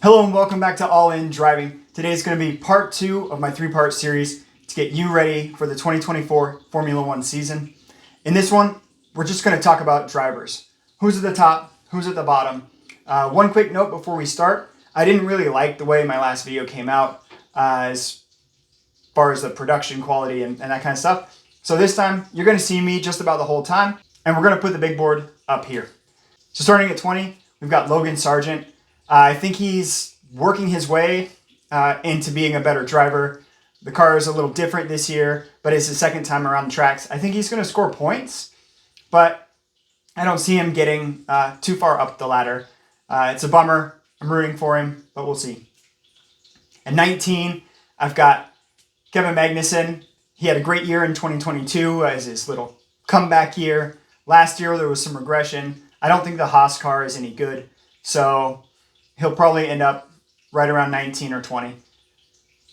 Hello and welcome back to All In Driving. Today is going to be part 2 of my 3-part series to get you ready for the 2024 Formula One season. In this one, we're just going to talk about drivers. Who's at the top, who's at the bottom. One quick note before we start. I didn't really like the way my last video came out as far as the production quality and that kind of stuff. So this time, you're going to see me just about the whole time, and we're going to put the big board up here. So starting at 20, we've got Logan Sargent. I think he's working his way into being a better driver. The car is a little different this year, but it's his second time around the tracks. I think he's going to score points, but I don't see him getting too far up the ladder. It's a bummer. I'm rooting for him, but we'll see. At 19, I've got Kevin Magnussen. He had a great year in 2022 as his little comeback year. Last year, there was some regression. I don't think the Haas car is any good, so he'll probably end up right around 19 or 20.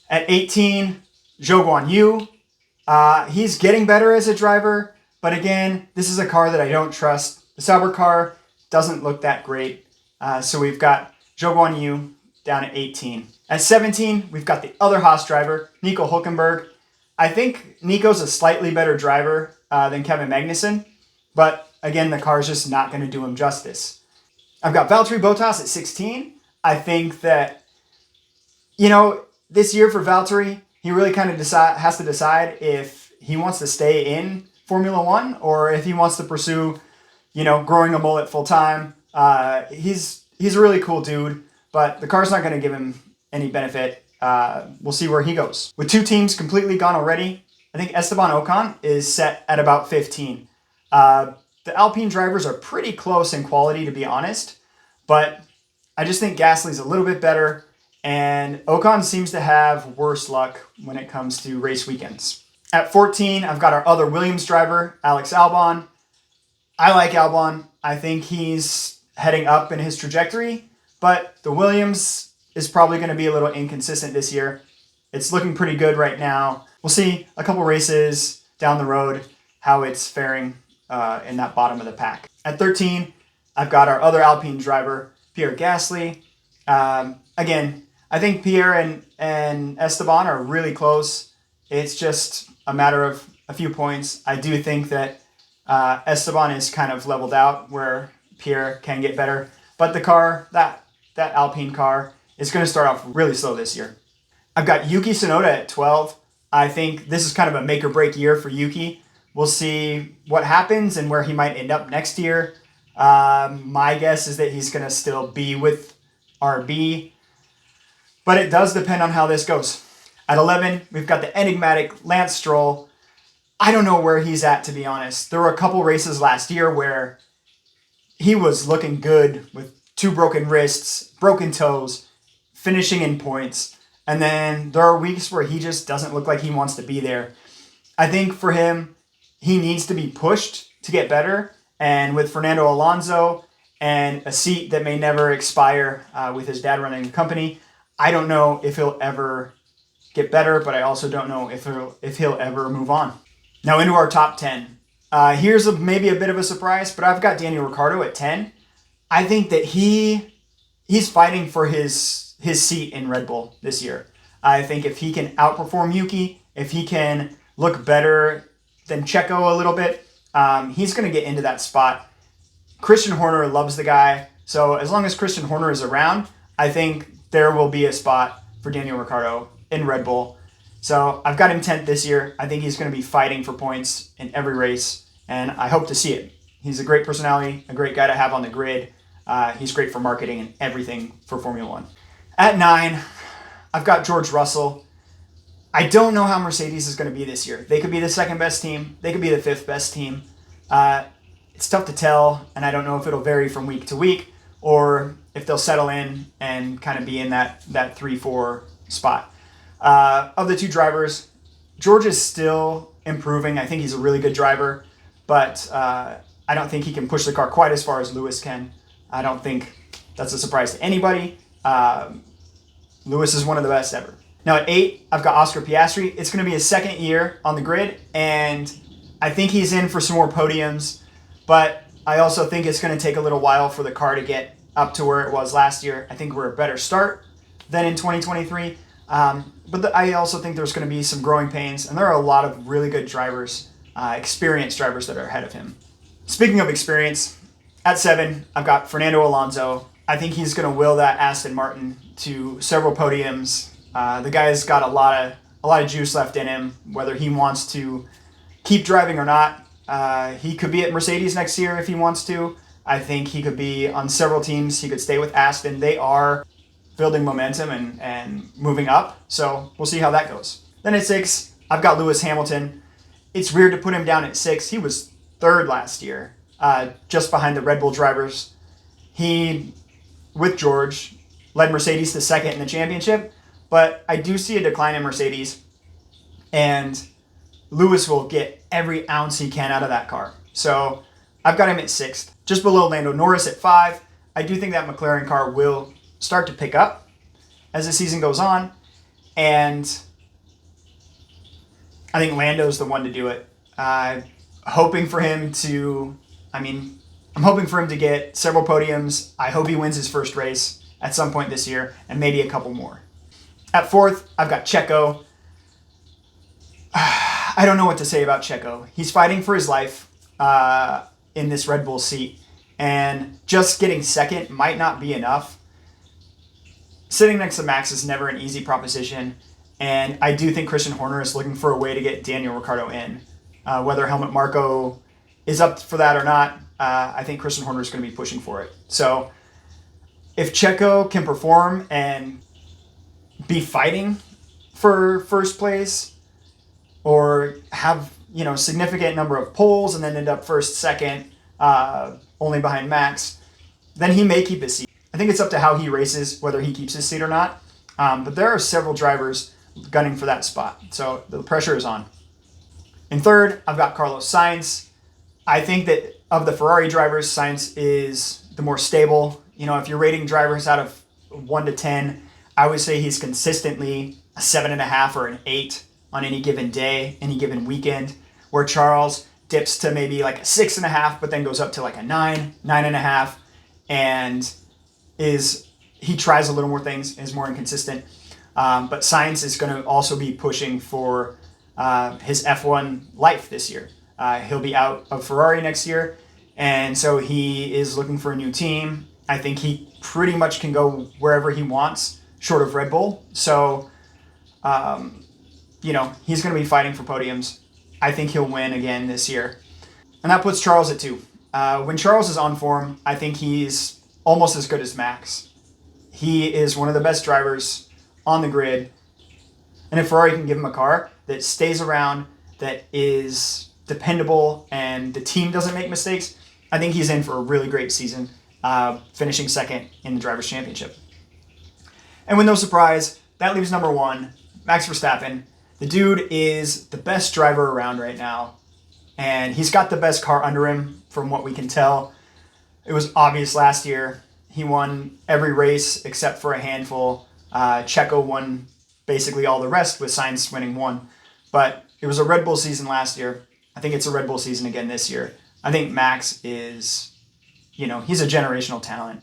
At 18, Zhou Guanyu. He's getting better as a driver, but again, this is a car that I don't trust. The Sauber car doesn't look that great, so we've got Zhou Guanyu down at 18. At 17, we've got the other Haas driver, Nico Hülkenberg. I think Nico's a slightly better driver than Kevin Magnussen, but again, the car's just not going to do him justice. I've got Valtteri Bottas at 16. I think that, this year for Valtteri, he really kind of has to decide if he wants to stay in Formula One or if he wants to pursue, growing a mullet full time. He's a really cool dude, but the car's not going to give him any benefit. We'll see where he goes. With 2 teams completely gone already, I think Esteban Ocon is set at about 15. The Alpine drivers are pretty close in quality, to be honest, but I just think Gasly's a little bit better, and Ocon seems to have worse luck when it comes to race weekends. At 14, I've got our other Williams driver, Alex Albon. I like Albon. I think he's heading up in his trajectory, but the Williams is probably going to be a little inconsistent this year. It's looking pretty good right now. We'll see a couple races down the road how it's faring in that bottom of the pack. At 13, I've got our other Alpine driver, Pierre Gasly. Again, I think Pierre and Esteban are really close. It's just a matter of a few points. I do think that Esteban is kind of leveled out where Pierre can get better. But the car, that Alpine car, is going to start off really slow this year. I've got Yuki Tsunoda at 12. I think this is kind of a make or break year for Yuki. We'll see what happens and where he might end up next year. My guess is that he's going to still be with RB, but it does depend on how this goes. At 11, we've got the enigmatic Lance Stroll. I don't know where he's at, to be honest. There were a couple races last year where he was looking good with 2 broken wrists, broken toes, finishing in points, and then there are weeks where he just doesn't look like he wants to be there. I think for him, he needs to be pushed to get better. And with Fernando Alonso and a seat that may never expire with his dad running the company, I don't know if he'll ever get better, but I also don't know if he'll ever move on. Now into our top 10. Here's maybe a bit of a surprise, but I've got Daniel Ricciardo at 10. I think that he's fighting for his seat in Red Bull this year. I think if he can outperform Yuki, if he can look better than Checo a little bit, he's going to get into that spot. Christian Horner loves the guy, so as long as Christian Horner is around, I think there will be a spot for Daniel Ricciardo in Red Bull. So I've got him 10th this year. I think he's going to be fighting for points in every race, and I hope to see it. He's a great personality, a great guy to have on the grid. He's great for marketing and everything for Formula One. At 9, I've got George Russell. I don't know how Mercedes is going to be this year. They could be the 2nd best team. They could be the 5th best team. It's tough to tell, and I don't know if it'll vary from week to week or if they'll settle in and kind of be in that 3-4 spot. Of the 2 drivers, George is still improving. I think he's a really good driver, but I don't think he can push the car quite as far as Lewis can. I don't think that's a surprise to anybody. Lewis is one of the best ever. Now at 8, I've got Oscar Piastri. It's going to be his 2nd year on the grid, and I think he's in for some more podiums, but I also think it's going to take a little while for the car to get up to where it was last year. I think we're a better start than in 2023. But I also think there's going to be some growing pains, and there are a lot of really good drivers, experienced drivers that are ahead of him. Speaking of experience, at 7, I've got Fernando Alonso. I think he's going to will that Aston Martin to several podiums. The guy's got a lot of juice left in him, whether he wants to keep driving or not. He could be at Mercedes next year if he wants to. I think he could be on several teams. He could stay with Aston. They are building momentum and moving up. So we'll see how that goes. Then at 6, I've got Lewis Hamilton. It's weird to put him down at 6. He was 3rd last year, just behind the Red Bull drivers. He, with George, led Mercedes to 2nd in the championship. But I do see a decline in Mercedes. And Lewis will get every ounce he can out of that car. So I've got him at 6th, just below Lando Norris at 5. I do think that McLaren car will start to pick up as the season goes on. And I think Lando's the one to do it. Hoping for him to, I'm hoping for him to get several podiums. I hope he wins his first race at some point this year and maybe a couple more. At 4th, I've got Checo. I don't know what to say about Checo. He's fighting for his life in this Red Bull seat, and just getting 2nd might not be enough. Sitting next to Max is never an easy proposition, and I do think Christian Horner is looking for a way to get Daniel Ricciardo in. Whether Helmut Marko is up for that or not, I think Christian Horner is going to be pushing for it. So if Checo can perform and be fighting for first place, or have significant number of poles and then end up 1st, 2nd, only behind Max, then he may keep his seat. I think it's up to how he races, whether he keeps his seat or not. But there are several drivers gunning for that spot, so the pressure is on. In 3rd, I've got Carlos Sainz. I think that of the Ferrari drivers, Sainz is the more stable. If you're rating drivers out of 1 to 10, I would say he's consistently a 7.5 or an 8 on any given day, any given weekend, where Charles dips to maybe like a 6.5, but then goes up to like a 9, 9.5, and he tries a little more things, is more inconsistent. But Sainz is going to also be pushing for his F1 life this year. He'll be out of Ferrari next year, and so he is looking for a new team. I think he pretty much can go wherever he wants, short of Red Bull. So, he's going to be fighting for podiums. I think he'll win again this year. And that puts Charles at 2. When Charles is on form, I think he's almost as good as Max. He is one of the best drivers on the grid. And if Ferrari can give him a car that stays around, that is dependable, and the team doesn't make mistakes, I think he's in for a really great season, finishing 2nd in the Drivers' Championship. And with no surprise, that leaves number 1, Max Verstappen. The dude is the best driver around right now, and he's got the best car under him from what we can tell. It was obvious last year. He won every race except for a handful. Checo won basically all the rest, with Sainz winning 1. But it was a Red Bull season last year. I think it's a Red Bull season again this year. I think Max is, he's a generational talent.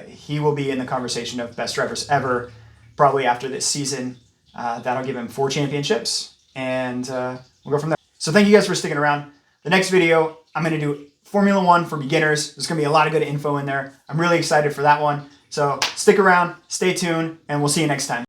He will be in the conversation of best drivers ever, probably after this season. That'll give him 4 championships, and we'll go from there. So thank you guys for sticking around. The next video, I'm going to do Formula 1 for beginners. There's going to be a lot of good info in there. I'm really excited for that one. So stick around, stay tuned, and we'll see you next time.